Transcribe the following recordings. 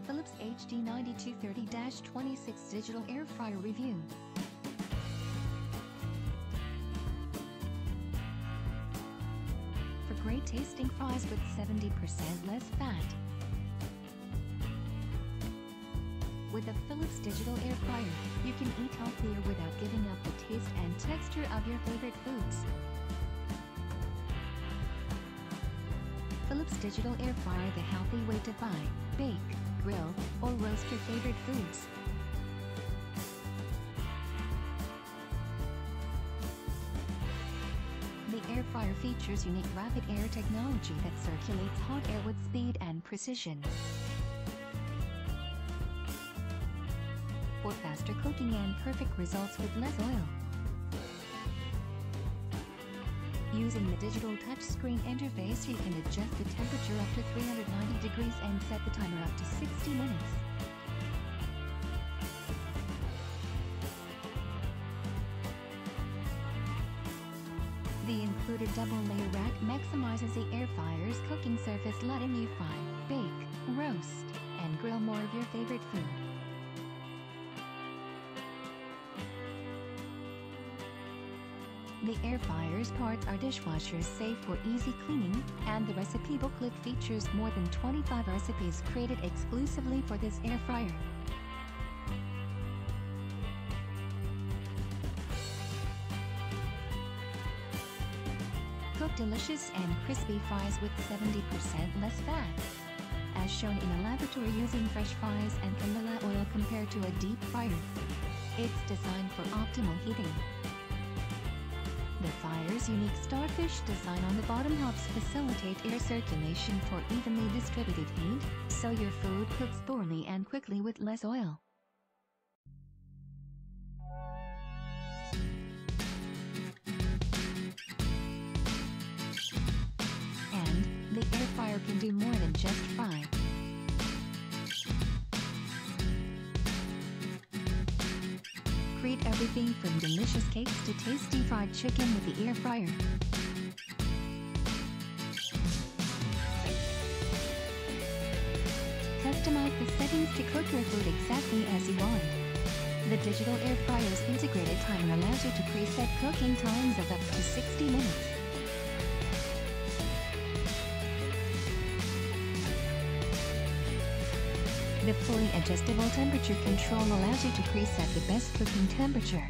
Philips HD9230-26 Digital Airfryer Review. For great tasting fries with 70% less fat. With the Philips Digital Airfryer, you can eat healthier without giving up the taste and texture of your favorite foods. Philips Digital Airfryer, the healthy way to buy, bake, grill, or roast your favorite foods. The airfryer features unique rapid air technology that circulates hot air with speed and precision. For faster cooking and perfect results with less oil. Using the digital touchscreen interface, you can adjust the temperature up to 390 degrees and set the timer up to 60 minutes. The included double-layer rack maximizes the airfryer's cooking surface, letting you fry, bake, roast, and grill more of your favorite food. The airfryer's parts are dishwasher-safe for easy cleaning, and the recipe booklet features more than 25 recipes created exclusively for this airfryer. Cook delicious and crispy fries with 70% less fat. As shown in a laboratory using fresh fries and canola oil compared to a deep fryer. It's designed for optimal heating. The fryer's unique starfish design on the bottom helps facilitate air circulation for evenly distributed heat, so your food cooks thoroughly and quickly with less oil. And the air fryer can do more than just fry. Create everything from delicious cakes to tasty fried chicken with the air fryer. Customize the settings to cook your food exactly as you want. The digital air fryer's integrated timer allows you to preset cooking times of up to 60 minutes. The fully adjustable temperature control allows you to preset the best cooking temperature.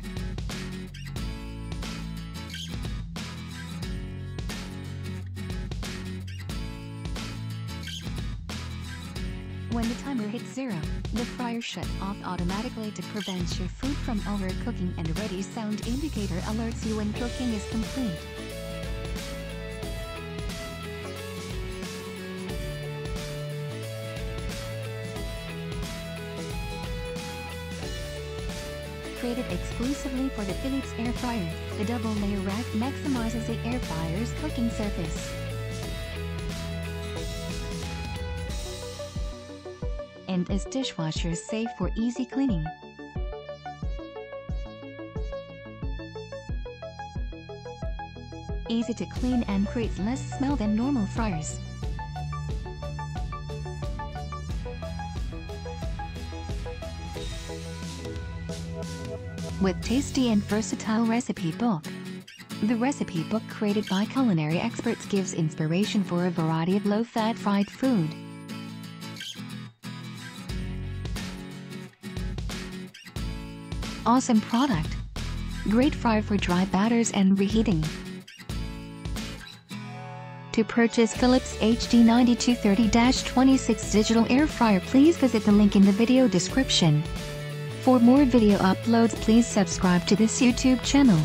When the timer hits 0, the fryer shuts off automatically to prevent your food from overcooking, and a ready sound indicator alerts you when cooking is complete. Created exclusively for the Philips Airfryer, the double-layer rack maximizes the airfryer's cooking surface. And is dishwasher-safe for easy cleaning. Easy to clean and creates less smell than normal fryers. With tasty and versatile recipe book. The recipe book created by culinary experts gives inspiration for a variety of low-fat fried food. Awesome product. Great fryer for dry batters and reheating. To purchase Philips HD9230-26 Digital Airfryer, please visit the link in the video description. For more video uploads, please subscribe to this YouTube channel.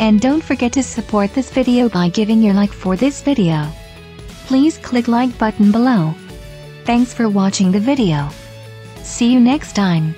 And don't forget to support this video by giving your like for this video. Please click like button below. Thanks for watching the video. See you next time.